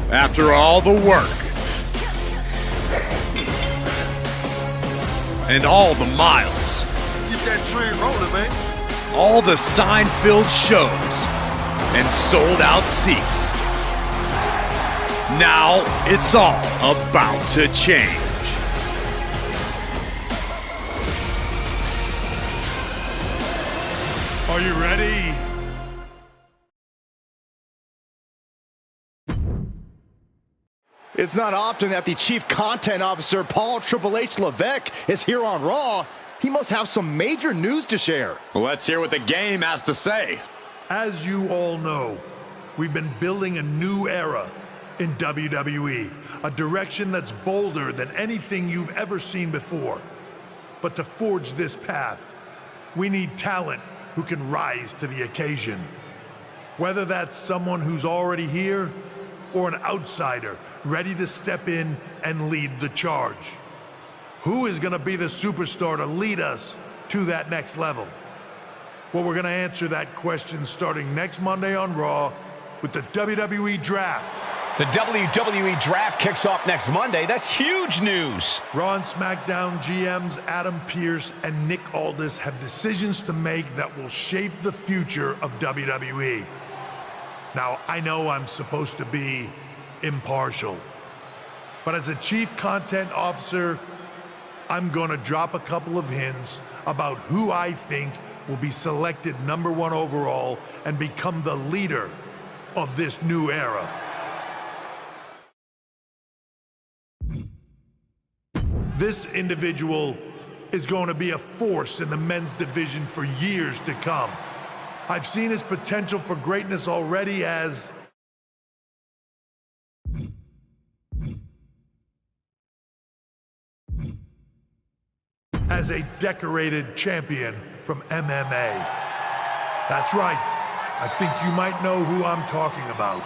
After all the work and all the miles, Get that train rolling, man. all the sign-filled shows and sold-out seats, now it's all about to change. Are you ready? It's not often that the Chief Content Officer, Paul Triple H Levesque, is here on Raw. He must have some major news to share. Let's hear what the game has to say. As you all know, we've been building a new era in WWE, a direction that's bolder than anything you've ever seen before. But to forge this path, we need talent who can rise to the occasion. Whether that's someone who's already here or an outsider ready to step in and lead the charge. Who is going to be the superstar to lead us to that next level? Well, we're going to answer that question starting next Monday on Raw with the WWE Draft. The WWE Draft kicks off next Monday. That's huge news. Raw and SmackDown GMs Adam Pearce and Nick Aldis have decisions to make that will shape the future of WWE. Now, I know I'm supposed to be impartial, but as a Chief Content Officer, I'm going to drop a couple of hints about who I think will be selected #1 overall and become the leader of this new era. This individual is going to be a force in the men's division for years to come. I've seen his potential for greatness already as a decorated champion from MMA. That's right. I think you might know who I'm talking about.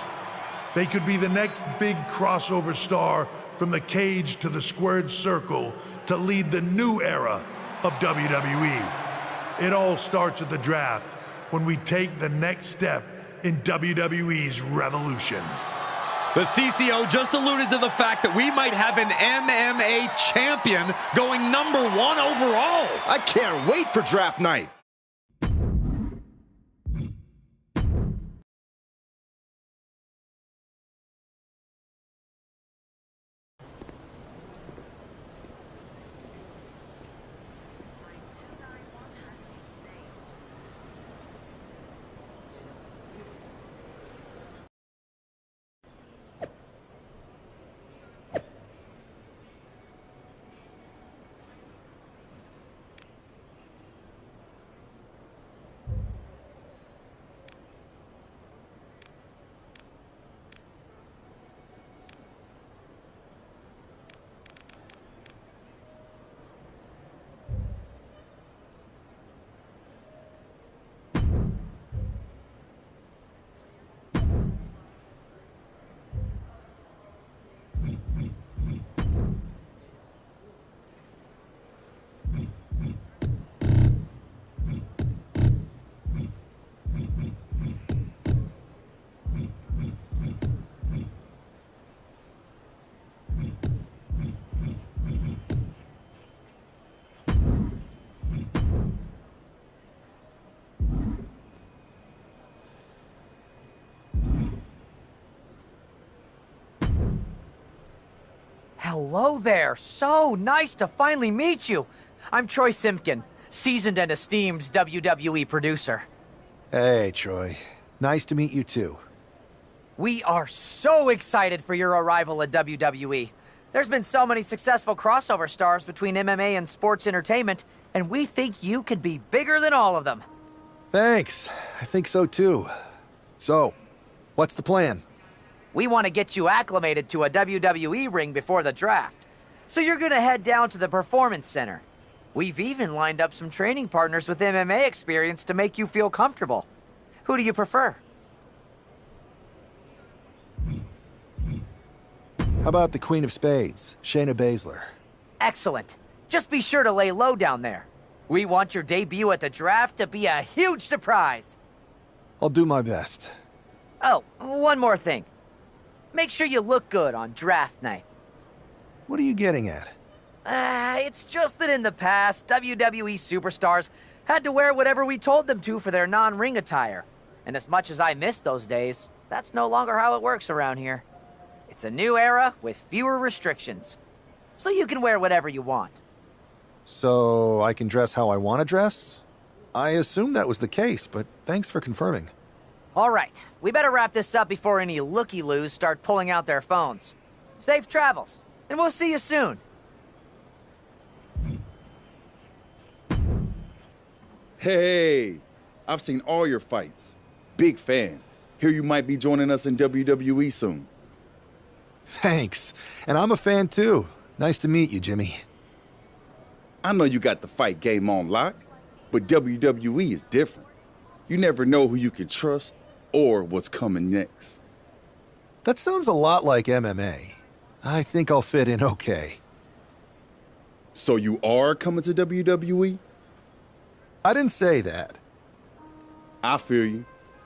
They could be the next big crossover star from the cage to the squared circle to lead the new era of WWE. It all starts at the draft when we take the next step in WWE's revolution. The CCO just alluded to the fact that we might have an MMA champion going #1 overall. I can't wait for draft night. Hello there. So nice to finally meet you. I'm Troy Simpkin, seasoned and esteemed WWE producer. Hey, Troy. Nice to meet you, too. We are so excited for your arrival at WWE. There's been so many successful crossover stars between MMA and sports entertainment, and we think you could be bigger than all of them. Thanks. I think so, too. So, what's the plan? We want to get you acclimated to a WWE ring before the draft. So you're going to head down to the Performance Center. We've even lined up some training partners with MMA experience to make you feel comfortable. Who do you prefer? How about the Queen of Spades, Shayna Baszler? Excellent. Just be sure to lay low down there. We want your debut at the draft to be a huge surprise. I'll do my best. Oh, one more thing. Make sure you look good on draft night. What are you getting at? It's just that in the past, WWE superstars had to wear whatever we told them to for their non-ring attire. And as much as I miss those days, that's no longer how it works around here. It's a new era with fewer restrictions. So you can wear whatever you want. So I can dress how I want to dress? I assumed that was the case, but thanks for confirming. All right, we better wrap this up before any looky-loos start pulling out their phones. Safe travels, and we'll see you soon. Hey, I've seen all your fights. Big fan. Hear you might be joining us in WWE soon. Thanks. And I'm a fan too. Nice to meet you, Jimmy. I know you got the fight game on lock, but WWE is different. You never know who you can trust or what's coming next. That sounds a lot like MMA. I think I'll fit in okay. So you are coming to WWE? I didn't say that. I feel you.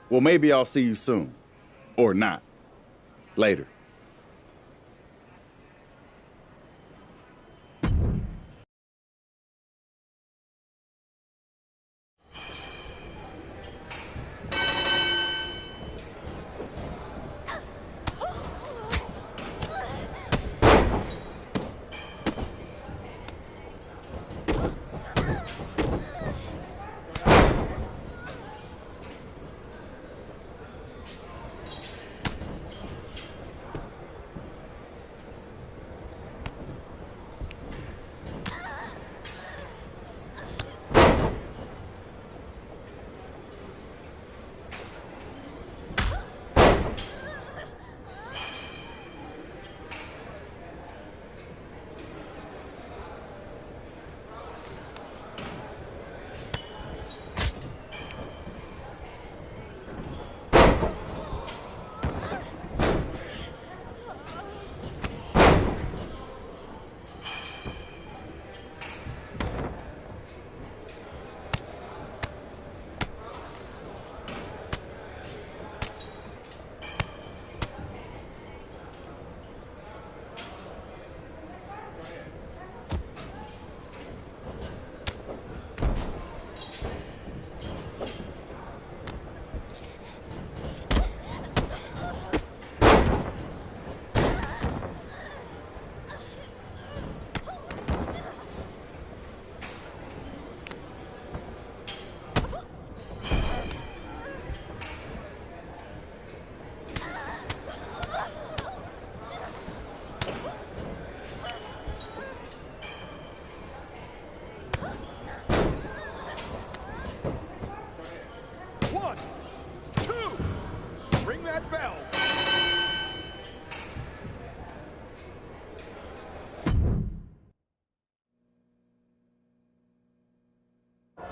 Well, maybe I'll see you soon. Or not. Later.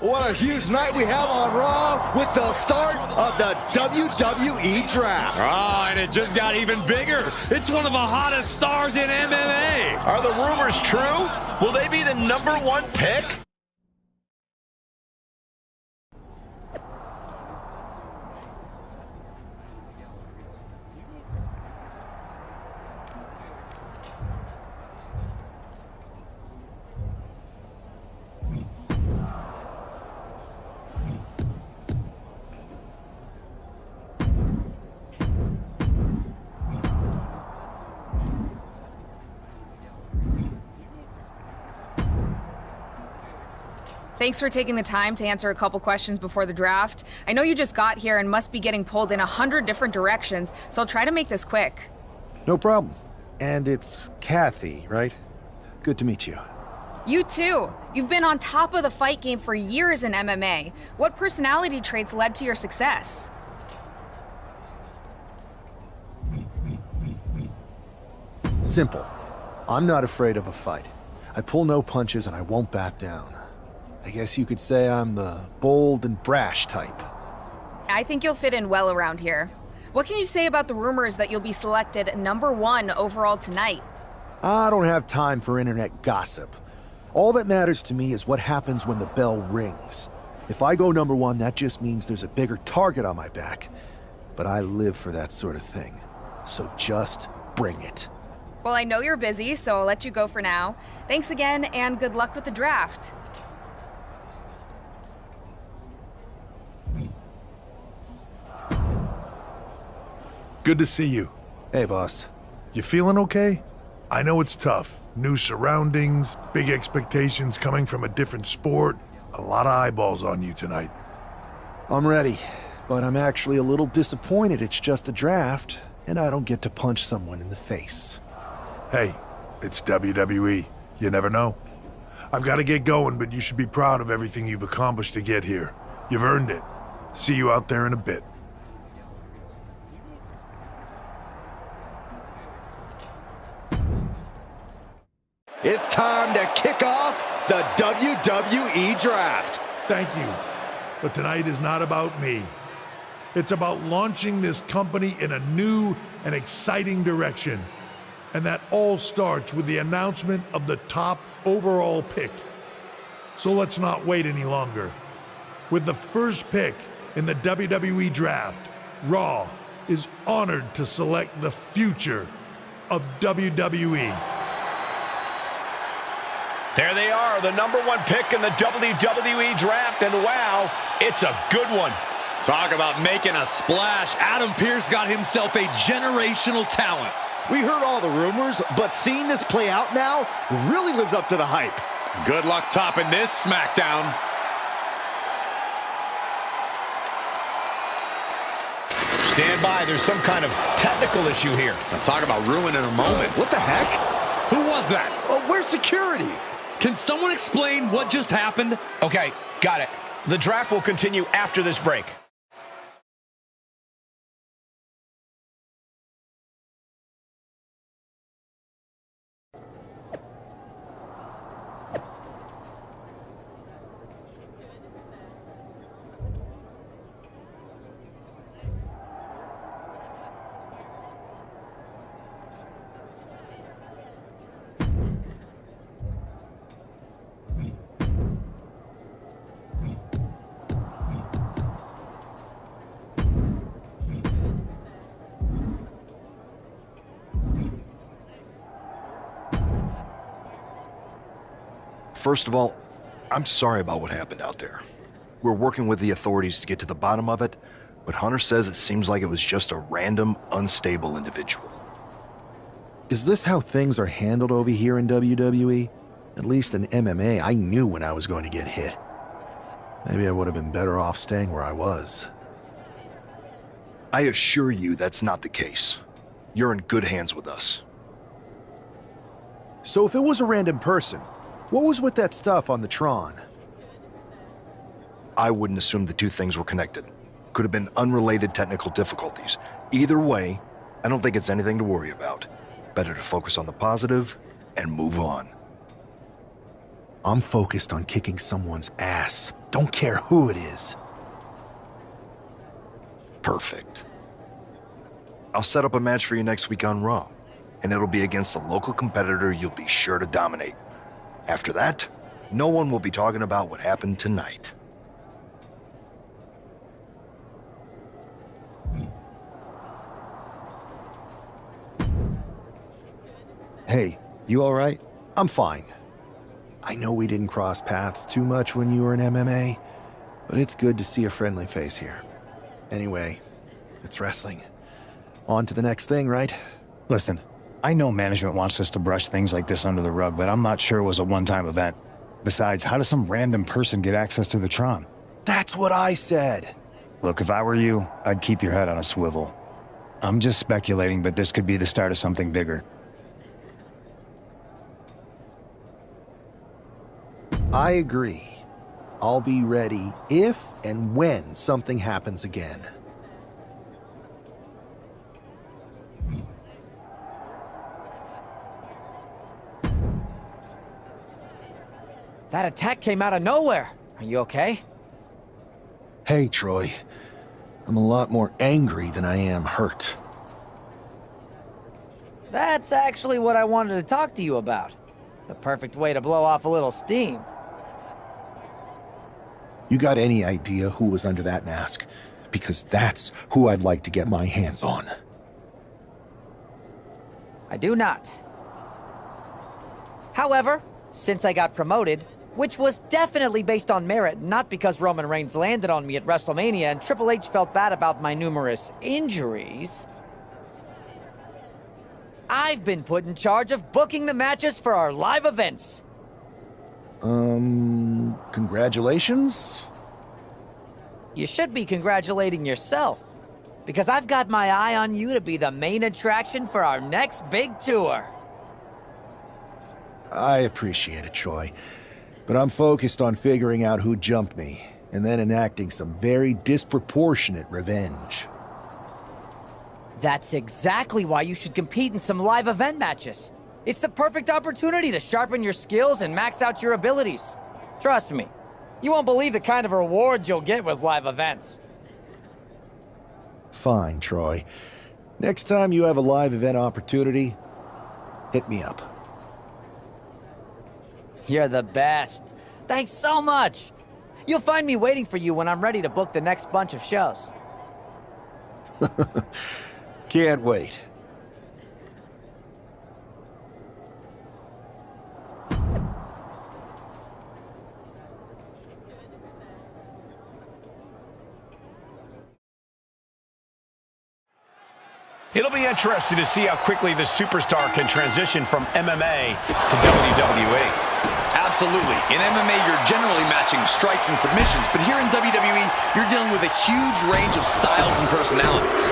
What a huge night we have on Raw with the start of the WWE Draft. Oh, and it just got even bigger. It's one of the hottest stars in MMA. Are the rumors true? Will they be the #1 pick? Thanks for taking the time to answer a couple questions before the draft. I know you just got here and must be getting pulled in 100 different directions, so I'll try to make this quick. No problem. And it's Kathy, right? Good to meet you. You too. You've been on top of the fight game for years in MMA. What personality traits led to your success? Simple. I'm not afraid of a fight. I pull no punches and I won't back down. I guess you could say I'm the bold and brash type. I think you'll fit in well around here. What can you say about the rumors that you'll be selected #1 overall tonight? I don't have time for internet gossip. All that matters to me is what happens when the bell rings. If I go #1, that just means there's a bigger target on my back. But I live for that sort of thing. So just bring it. Well, I know you're busy, so I'll let you go for now. Thanks again, and good luck with the draft. Good to see you. Hey, boss. You feeling okay? I know it's tough. New surroundings, big expectations coming from a different sport. A lot of eyeballs on you tonight. I'm ready, but I'm actually a little disappointed it's just a draft, and I don't get to punch someone in the face. Hey, it's WWE. You never know. I've got to get going, but you should be proud of everything you've accomplished to get here. You've earned it. See you out there in a bit. It's time to kick off the WWE Draft. Thank you. But tonight is not about me. It's about launching this company in a new and exciting direction. And that all starts with the announcement of the top overall pick. So let's not wait any longer. With the first pick in the WWE Draft, Raw is honored to select the future of WWE. There they are, the #1 pick in the WWE Draft, and wow, it's a good one. Talk about making a splash. Adam Pearce got himself a generational talent. We heard all the rumors, but seeing this play out now really lives up to the hype. Good luck topping this SmackDown. Stand by, there's some kind of technical issue here. Now talk about ruining a moment. What the heck? Who was that? Oh, where's security? Can someone explain what just happened? Okay, got it. The draft will continue after this break. First of all, I'm sorry about what happened out there. We're working with the authorities to get to the bottom of it, but Hunter says it seems like it was just a random, unstable individual. Is this how things are handled over here in WWE? At least in MMA, I knew when I was going to get hit. Maybe I would have been better off staying where I was. I assure you that's not the case. You're in good hands with us. So if it was a random person, what was with that stuff on the Tron? I wouldn't assume the two things were connected. Could have been unrelated technical difficulties. Either way, I don't think it's anything to worry about. Better to focus on the positive and move on. I'm focused on kicking someone's ass. Don't care who it is. Perfect. I'll set up a match for you next week on Raw, and it'll be against a local competitor you'll be sure to dominate. After that, no one will be talking about what happened tonight. Hey, you all right? I'm fine. I know we didn't cross paths too much when you were in MMA, but it's good to see a friendly face here. Anyway, it's wrestling. On to the next thing, right? Listen, I know management wants us to brush things like this under the rug, but I'm not sure it was a one-time event. Besides, how does some random person get access to the Tron? That's what I said. Look, if I were you, I'd keep your head on a swivel. I'm just speculating, but this could be the start of something bigger. I agree. I'll be ready if and when something happens again. That attack came out of nowhere. Are you okay? Hey, Troy. I'm a lot more angry than I am hurt. That's actually what I wanted to talk to you about. The perfect way to blow off a little steam. You got any idea who was under that mask? Because that's who I'd like to get my hands on. I do not. However, since I got promoted, which was definitely based on merit, not because Roman Reigns landed on me at WrestleMania and Triple H felt bad about my numerous injuries, I've been put in charge of booking the matches for our live events. Congratulations? You should be congratulating yourself, because I've got my eye on you to be the main attraction for our next big tour. I appreciate it, Troy. But I'm focused on figuring out who jumped me, and then enacting some very disproportionate revenge. That's exactly why you should compete in some live event matches. It's the perfect opportunity to sharpen your skills and max out your abilities. Trust me, you won't believe the kind of rewards you'll get with live events. Fine, Troy. Next time you have a live event opportunity, hit me up. You're the best. Thanks so much. You'll find me waiting for you when I'm ready to book the next bunch of shows. Can't wait. It'll be interesting to see how quickly the superstar can transition from MMA to WWE. Absolutely. In MMA, you're generally matching strikes and submissions, but here in WWE, you're dealing with a huge range of styles and personalities.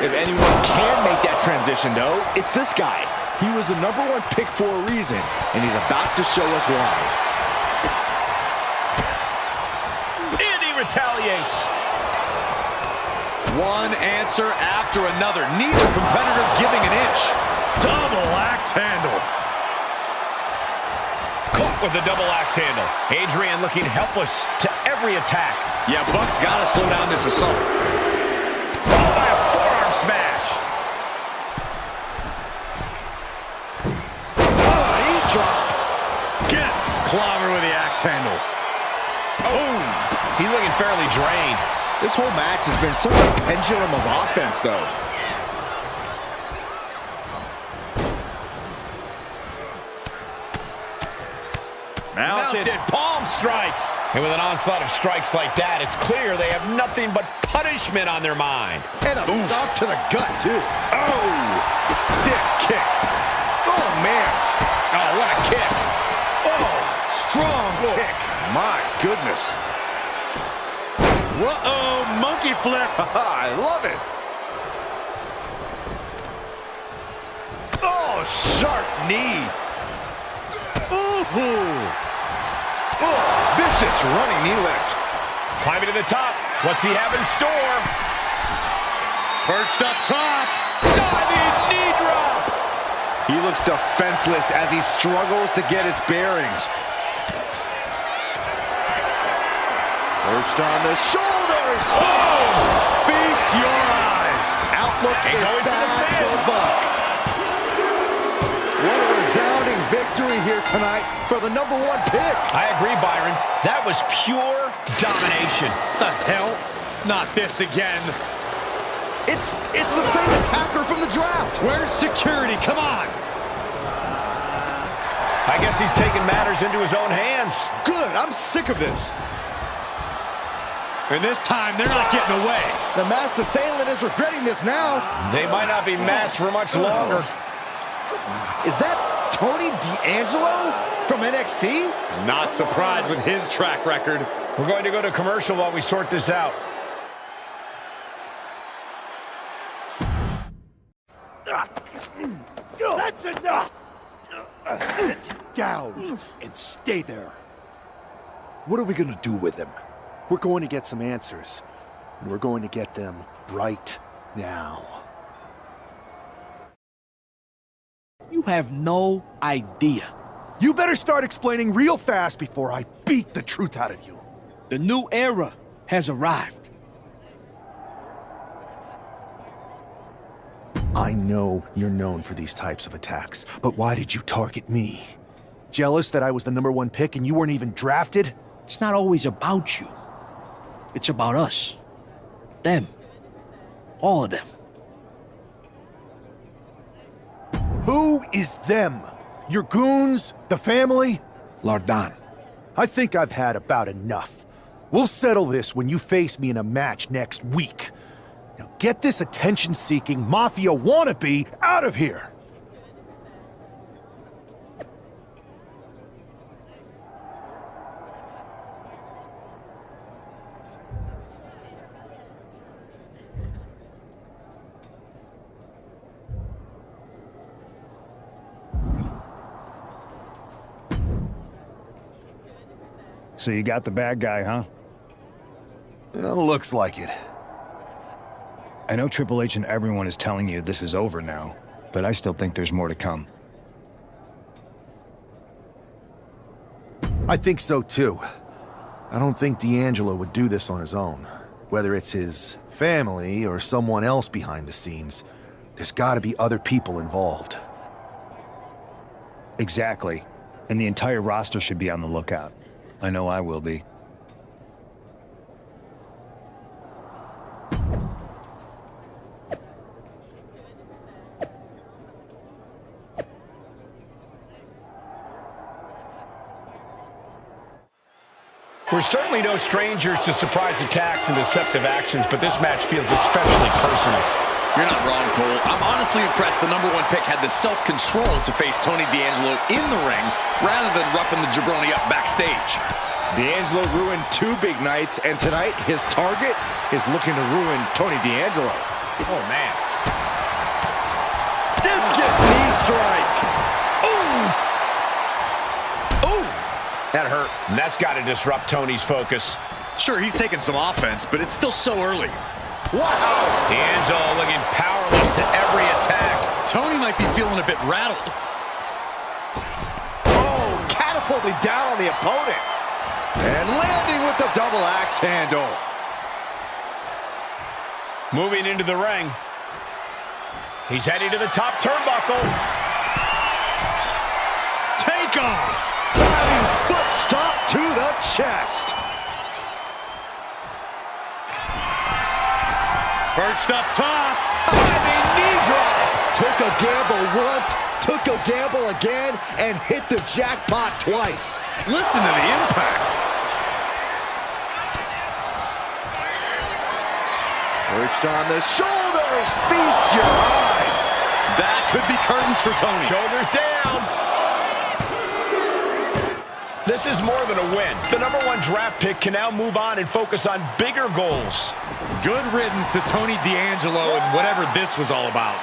If anyone can make that transition, though, it's this guy. He was the #1 pick for a reason, and he's about to show us why. And he retaliates. One answer after another. Neither competitor giving an inch. Double axe handle. Caught with the double axe handle. Adrian looking helpless to every attack. Yeah, Buck's got to slow down this assault. Followed by a forearm smash. Oh, knee drop. Gets clobbered with the axe handle. Oh, he's looking fairly drained. This whole match has been such a pendulum of offense, though. Mounted palm strikes. And with an onslaught of strikes like that, it's clear they have nothing but punishment on their mind. And a stop to the gut, too. Oh, stiff kick. Oh, man. Oh, what a kick. Oh, strong kick. My goodness. Uh-oh, monkey flip. I love it. Oh, sharp knee. Ooh. Oh, vicious running knee lift. Climbing to the top. What's he have in store? Perched up top. Diving knee drop. He looks defenseless as he struggles to get his bearings. Perched on the shoulders. Boom! Feast your eyes. Outlook is going for the bad pin. for Buck. What a resounding victory here tonight for the #1 pick. I agree, Byron. That was pure domination. The hell? Not this again. It's the same attacker from the draft. Where's security? Come on. I guess he's taking matters into his own hands. Good, I'm sick of this. And this time, they're not getting away. The masked assailant is regretting this now. They might not be masked for much longer. Is that Tony D'Angelo from NXT? Not surprised with his track record. We're going to go to commercial while we sort this out. That's enough! Sit down and stay there. What are we gonna do with him? We're going to get some answers, and we're going to get them right now. You have no idea. You better start explaining real fast before I beat the truth out of you. The new era has arrived. I know you're known for these types of attacks, but why did you target me? Jealous that I was the #1 pick and you weren't even drafted? It's not always about you. It's about us. Them. All of them. Who is them? Your goons? The family? Lardan. I think I've had about enough. We'll settle this when you face me in a match next week. Now get this attention-seeking mafia wannabe out of here! So you got the bad guy, huh? Looks like it. I know Triple H and everyone is telling you this is over now, but I still think there's more to come. I think so too. I don't think D'Angelo would do this on his own. Whether it's his family or someone else behind the scenes, there's gotta be other people involved. Exactly. And the entire roster should be on the lookout. I know I will be. We're certainly no strangers to surprise attacks and deceptive actions, but this match feels especially personal. You're not wrong, Cole. I'm honestly impressed the #1 pick had the self-control to face Tony D'Angelo in the ring rather than roughing the jabroni up backstage. D'Angelo ruined 2 big nights, and tonight his target is looking to ruin Tony D'Angelo. Oh, man. Discus knee strike. That hurt. And that's got to disrupt Tony's focus. Sure, he's taking some offense, but it's still so early. Wow! D'Angelo looking powerless to every attack. Tony might be feeling a bit rattled. Oh, catapulting down on the opponent. And landing with the double axe handle. Moving into the ring. He's heading to the top turnbuckle. Take off. Diving foot stop to the chest. First up top. Diving knee drop. Took a gamble once, took a gamble again, and hit the jackpot twice. Listen to the impact. Perched on the shoulders, feast your eyes. That could be curtains for Tony. Shoulders down. This is more than a win. The #1 draft pick can now move on and focus on bigger goals. Good riddance to Tony D'Angelo and whatever this was all about.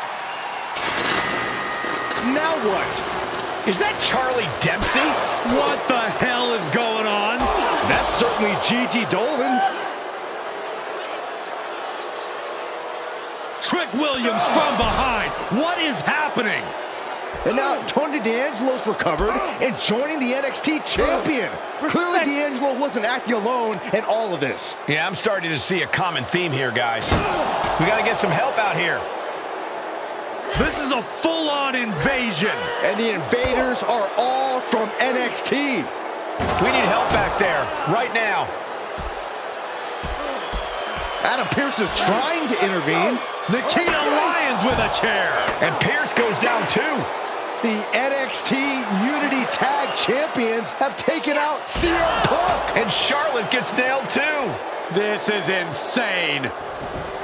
Now what? Is that Charlie Dempsey? What the hell is going on? That's certainly Gigi Dolan. Trick Williams from behind. What is happening? And now Tony D'Angelo's recovered and joining the NXT champion. Clearly D'Angelo wasn't acting alone in all of this. Yeah, I'm starting to see a common theme here, guys. We got to get some help out here. This is a full-on invasion. And the invaders are all from NXT. We need help back there, right now. Adam Pearce is trying to intervene. Nikita Lyons with a chair. And Pearce goes down too. The NXT Unity Tag Champions have taken out CM Punk. And Charlotte gets nailed too. This is insane.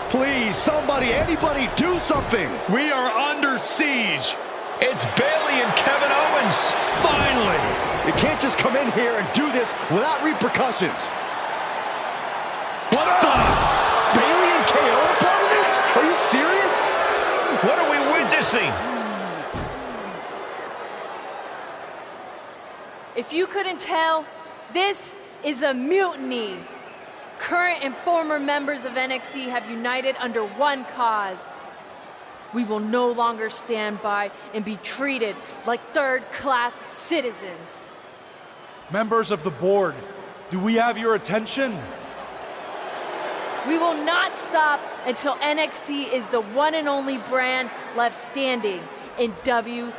Please, somebody, anybody, do something. We are under siege. It's Bayley and Kevin Owens. Finally. You can't just come in here and do this without repercussions. What the? Bayley and KO are part of this? Are you serious? What are we witnessing? If you couldn't tell, this is a mutiny. Current and former members of NXT have united under one cause. We will no longer stand by and be treated like third-class citizens. Members of the board, do we have your attention? We will not stop until NXT is the one and only brand left standing in WWE.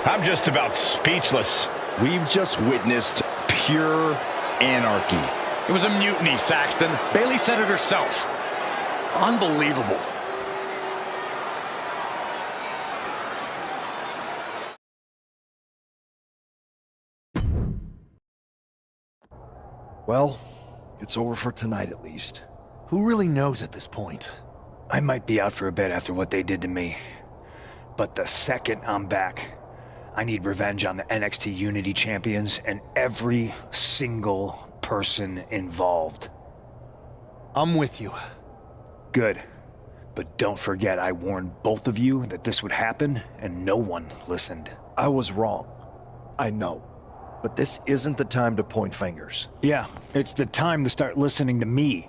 I'm just about speechless. We've just witnessed pure anarchy. It was a mutiny, Saxton. Bayley said it herself. Unbelievable. Well, it's over for tonight at least. Who really knows at this point? I might be out for a bit after what they did to me. But the second I'm back, I need revenge on the NXT Unity Champions and every single person involved. I'm with you. Good. But don't forget I warned both of you that this would happen, and no one listened. I was wrong. I know. But this isn't the time to point fingers. Yeah, it's the time to start listening to me.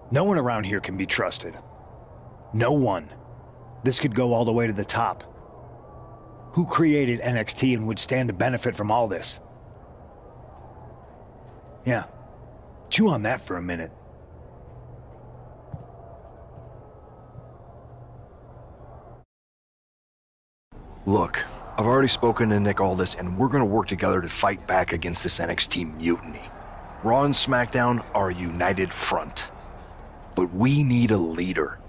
No one around here can be trusted. No one. This could go all the way to the top. Who created NXT and would stand to benefit from all this? Yeah. Chew on that for a minute. Look, I've already spoken to Nick Aldis, and we're gonna work together to fight back against this NXT mutiny. Raw and SmackDown are a united front. But we need a leader.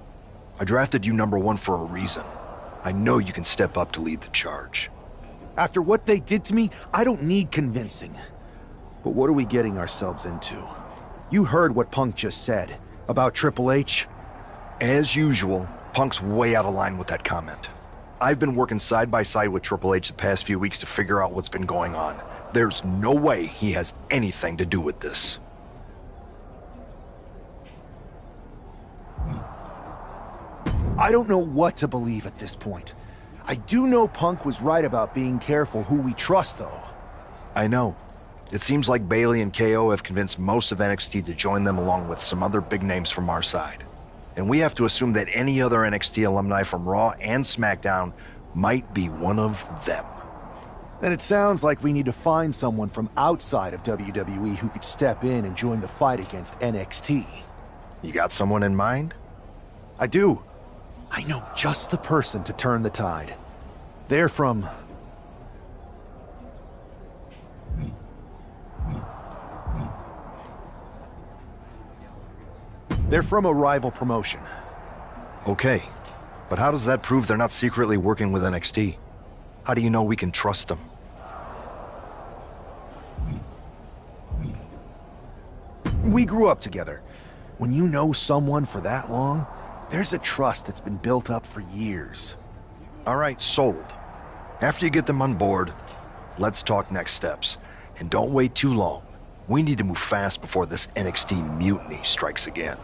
I drafted you #1 for a reason. I know you can step up to lead the charge. After what they did to me, I don't need convincing. But what are we getting ourselves into? You heard what Punk just said about Triple H. As usual, Punk's way out of line with that comment. I've been working side by side with Triple H the past few weeks to figure out what's been going on. There's no way he has anything to do with this. I don't know what to believe at this point. I do know Punk was right about being careful who we trust, though. I know. It seems like Bayley and KO have convinced most of NXT to join them along with some other big names from our side. And we have to assume that any other NXT alumni from Raw and SmackDown might be one of them. Then it sounds like we need to find someone from outside of WWE who could step in and join the fight against NXT. You got someone in mind? I do. I know just the person to turn the tide. They're from... They're from a rival promotion. Okay, but how does that prove they're not secretly working with NXT? How do you know we can trust them? We grew up together. When you know someone for that long, there's a trust that's been built up for years. All right, sold. After you get them on board, let's talk next steps. And don't wait too long. We need to move fast before this NXT mutiny strikes again.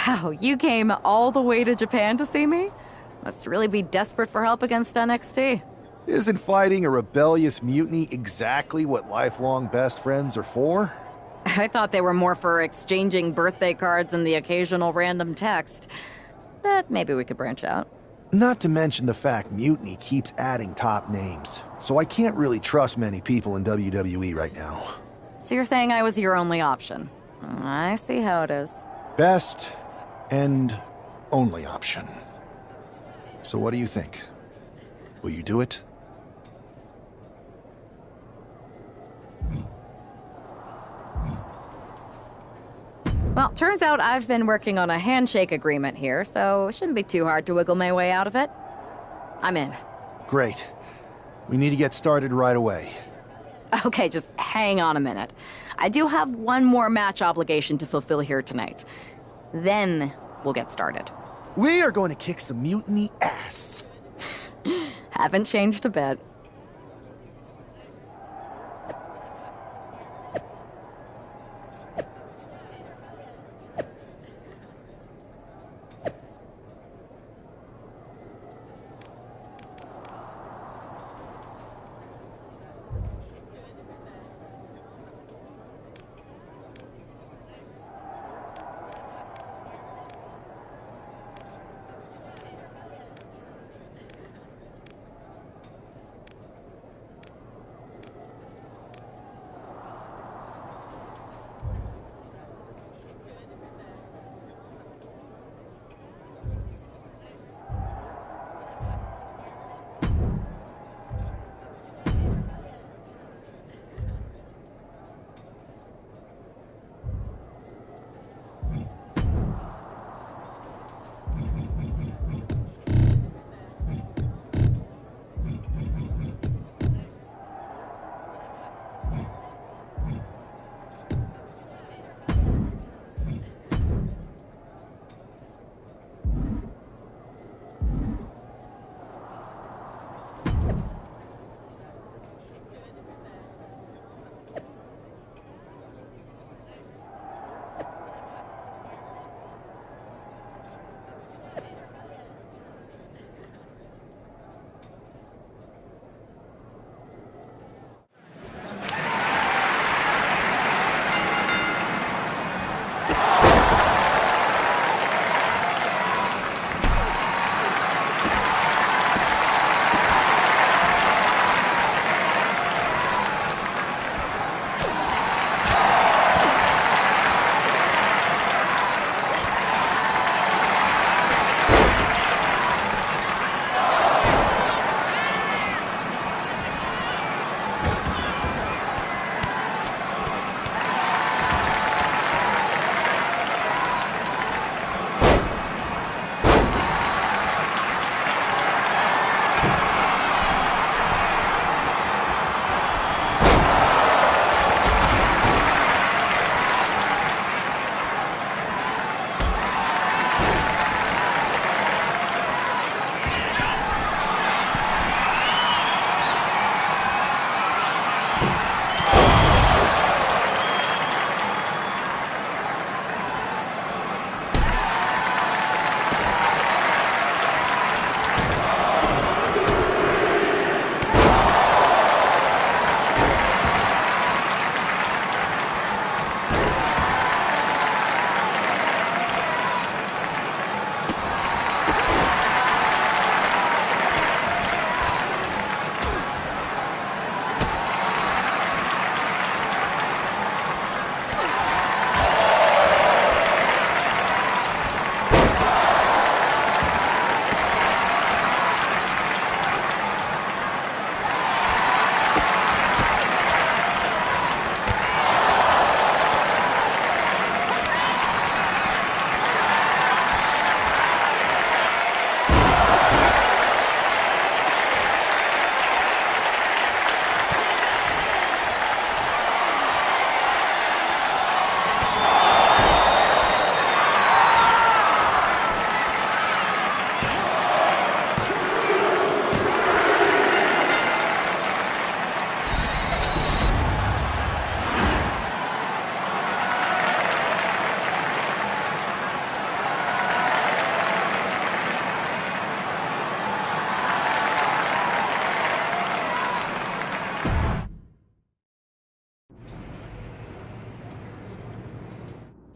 Wow, you came all the way to Japan to see me? Must really be desperate for help against NXT. Isn't fighting a rebellious mutiny exactly what lifelong best friends are for? I thought they were more for exchanging birthday cards and the occasional random text. But maybe we could branch out. Not to mention the fact Mutiny keeps adding top names, so I can't really trust many people in WWE right now. So you're saying I was your only option? I see how it is. Best and only option. So what do you think? Will you do it? Well, turns out I've been working on a handshake agreement here, so it shouldn't be too hard to wiggle my way out of it. I'm in. Great. We need to get started right away. Okay, just hang on a minute. I do have one more match obligation to fulfill here tonight. Then we'll get started. We are going to kick some Mutiny ass. Haven't changed a bit.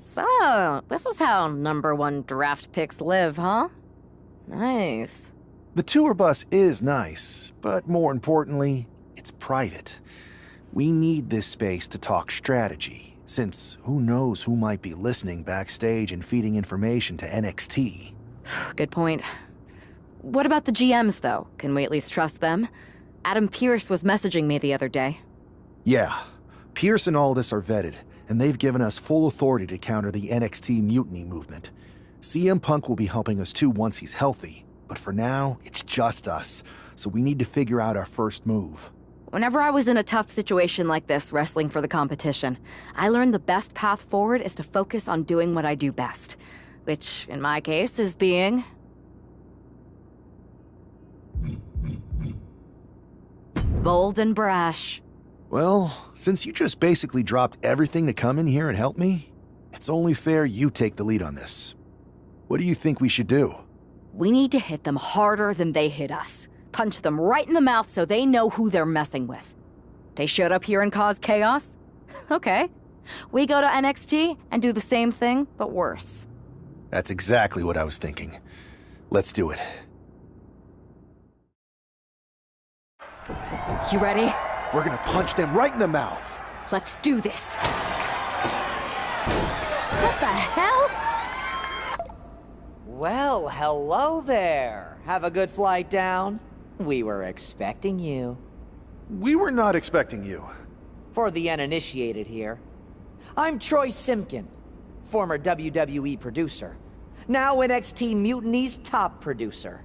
So, this is how #1 draft picks live, huh? Nice. The tour bus is nice, but more importantly, it's private. We need this space to talk strategy, since who knows who might be listening backstage and feeding information to NXT. Good point. What about the GMs, though? Can we at least trust them? Adam Pearce was messaging me the other day. Yeah, Pearce and Aldis are vetted, and they've given us full authority to counter the NXT Mutiny movement. CM Punk will be helping us too once he's healthy, but for now, it's just us, so we need to figure out our first move. Whenever I was in a tough situation like this, wrestling for the competition, I learned the best path forward is to focus on doing what I do best. Which, in my case, is being... bold and brash. Well, since you just basically dropped everything to come in here and help me, it's only fair you take the lead on this. What do you think we should do? We need to hit them harder than they hit us. Punch them right in the mouth so they know who they're messing with. They showed up here and caused chaos? Okay. We go to NXT and do the same thing, but worse. That's exactly what I was thinking. Let's do it. You ready? We're gonna punch them right in the mouth. Let's do this. What the hell? Well, hello there. Have a good flight down. We were expecting you. We were not expecting you. For the uninitiated here, I'm Troy Simkin, former WWE producer, now NXT Mutiny's top producer.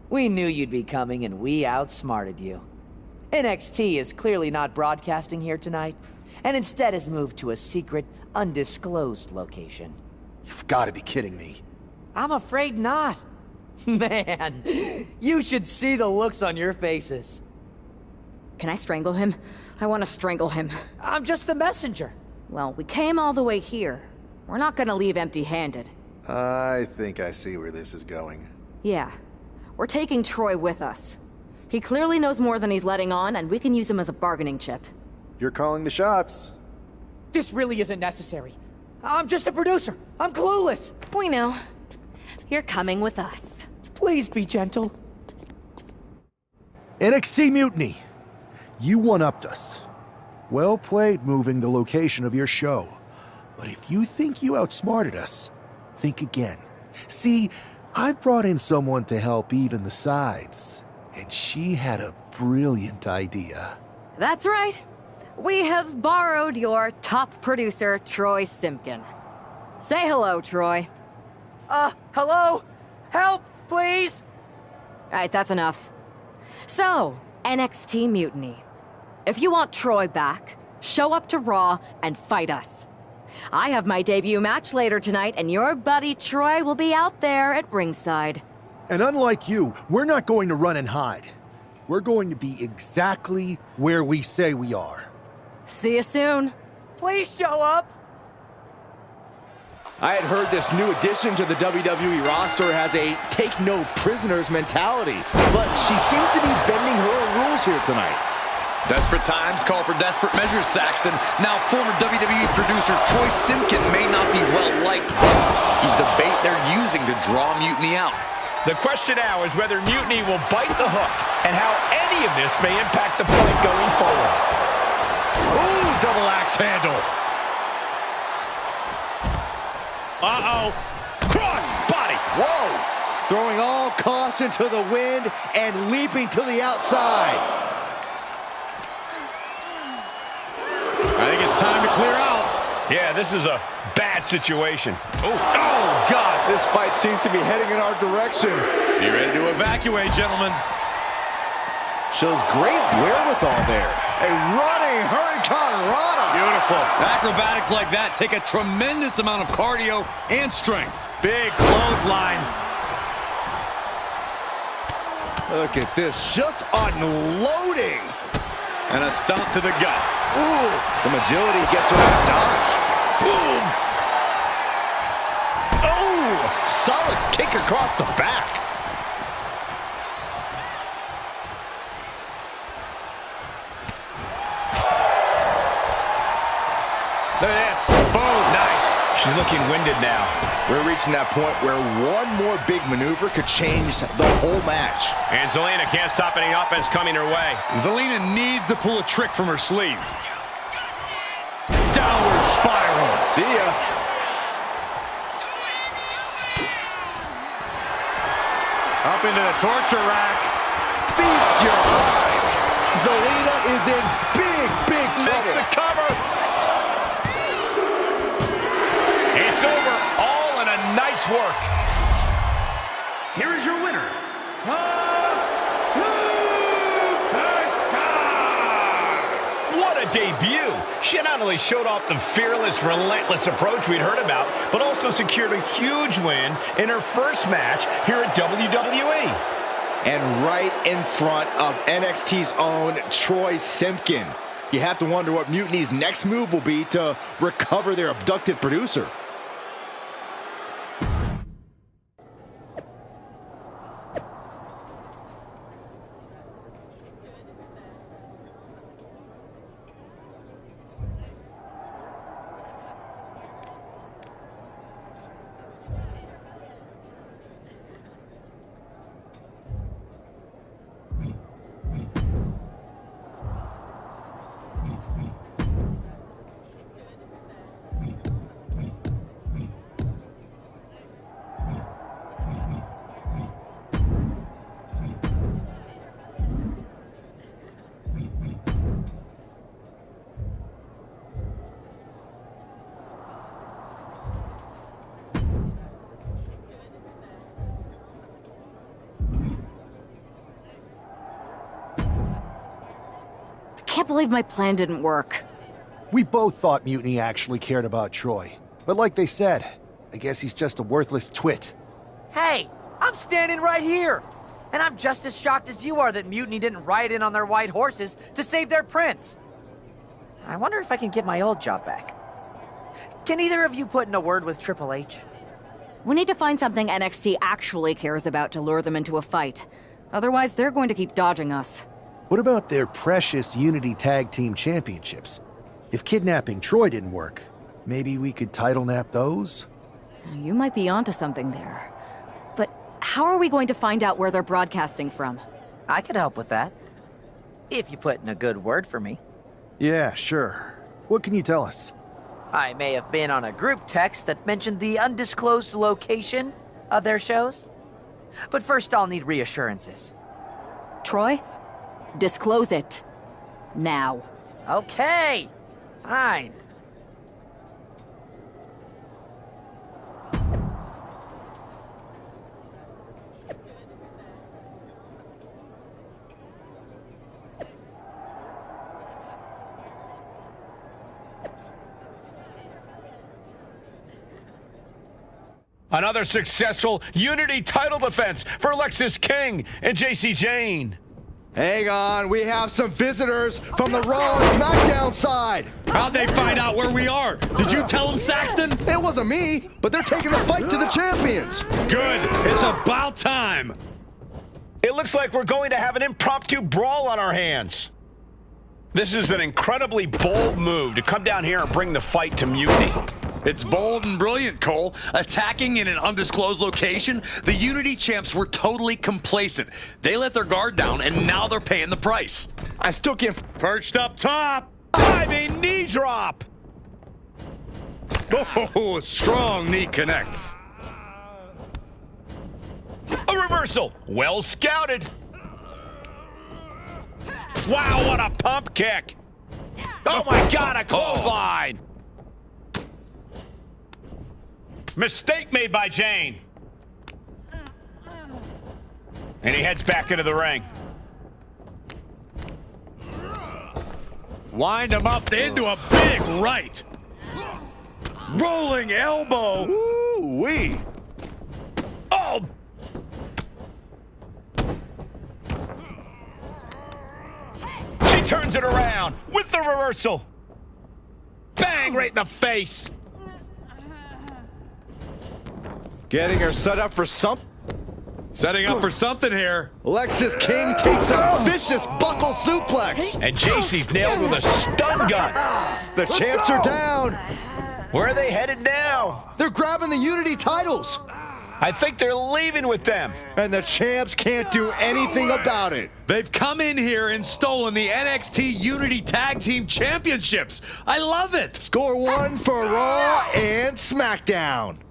We knew you'd be coming and we outsmarted you. NXT is clearly not broadcasting here tonight, and instead has moved to a secret, undisclosed location. You've got to be kidding me. I'm afraid not. Man, you should see the looks on your faces. Can I strangle him? I want to strangle him. I'm just the messenger. Well, we came all the way here. We're not gonna leave empty-handed. I think I see where this is going. Yeah. We're taking Troy with us. He clearly knows more than he's letting on, and we can use him as a bargaining chip. You're calling the shots. This really isn't necessary. I'm just a producer. I'm clueless. We know. You're coming with us. Please be gentle. NXT Mutiny. You one-upped us. Well played moving the location of your show. But if you think you outsmarted us, think again. See, I've brought in someone to help even the sides. And she had a brilliant idea. That's right. We have borrowed your top producer, Troy Simkin. Say hello, Troy. Hello? Help, please? All right, that's enough. So, NXT Mutiny. If you want Troy back, show up to Raw and fight us. I have my debut match later tonight, and your buddy Troy will be out there at ringside. And unlike you, we're not going to run and hide. We're going to be exactly where we say we are. See you soon. Please show up. I had heard this new addition to the WWE roster has a take-no-prisoners mentality, but she seems to be bending her own rules here tonight. Desperate times call for desperate measures, Saxton. Now former WWE producer Troy Simkin may not be well-liked, but he's the bait they're using to draw Mutiny out. The question now is whether Mutiny will bite the hook and how any of this may impact the fight going forward. Ooh, double axe handle. Uh-oh. Cross body. Whoa. Throwing all caution to the wind and leaping to the outside. I think it's time to clear out. Yeah, this is a bad situation. Oh, God. This fight seems to be heading in our direction. Be ready to evacuate, gentlemen. Shows great wherewithal there. A running Hurricane Rana. Beautiful. Acrobatics like that take a tremendous amount of cardio and strength. Big clothesline. Look at this, just unloading. And a stomp to the gut. Ooh, some agility gets around dodge. Boom. Oh, solid kick across the back. Look at this. Boom. Nice. She's looking winded now. We're reaching that point where one more big maneuver could change the whole match. And Zelina can't stop any offense coming her way. Zelina needs to pull a trick from her sleeve. Downward spiral. See ya. Up into the torture rack. Feast your eyes. Zelina is in big trouble. That's the cover. It's over. All in a night's work. Here is your winner, What a debut! She not only showed off the fearless, relentless approach we'd heard about, but also secured a huge win in her first match here at WWE. And right in front of NXT's own Troy Simpkin. You have to wonder what Mutiny's next move will be to recover their abducted producer. I can't believe my plan didn't work. We both thought Mutiny actually cared about Troy. But like they said, I guess he's just a worthless twit. Hey, I'm standing right here. And I'm just as shocked as you are that Mutiny didn't ride in on their white horses to save their prince. I wonder if I can get my old job back. Can either of you put in a word with Triple H? We need to find something NXT actually cares about to lure them into a fight. Otherwise, they're going to keep dodging us. What about their precious Unity Tag Team Championships? If kidnapping Troy didn't work, maybe we could title nap those? You might be onto something there. But how are we going to find out where they're broadcasting from? I could help with that. If you put in a good word for me. Yeah, sure. What can you tell us? I may have been on a group text that mentioned the undisclosed location of their shows. But first I'll need reassurances. Troy? Disclose it. Now. Okay. Fine. Another successful Unity title defense for Lexis King and JC Jane. Hang on, we have some visitors from the Raw and SmackDown side. How'd they find out where we are? Did you tell them, Saxton? It wasn't me, but they're taking the fight to the champions. Good. It's about time. It looks like we're going to have an impromptu brawl on our hands. This is an incredibly bold move to come down here and bring the fight to Mutiny. It's bold and brilliant, Cole. Attacking in an undisclosed location, the Unity champs were totally complacent. They let their guard down, and now they're paying the price. I still can't... Perched up top. Diving knee drop. Oh, strong knee connects. A reversal. Well scouted. Wow, what a pump kick. Oh, my God, a clothesline. Mistake made by Jane. And he heads back into the ring. Wind him up into a big right. Rolling elbow. Woo-wee. Oh! She turns it around with the reversal. Bang, right in the face. Getting her set up for something. Setting up for something here. Lexis King takes a vicious buckle suplex. And JC's nailed with a stun gun. The champs are down. Where are they headed now? They're grabbing the Unity titles. I think they're leaving with them. And the champs can't do anything about it. They've come in here and stolen the NXT Unity Tag Team Championships. I love it. Score one for Raw and SmackDown.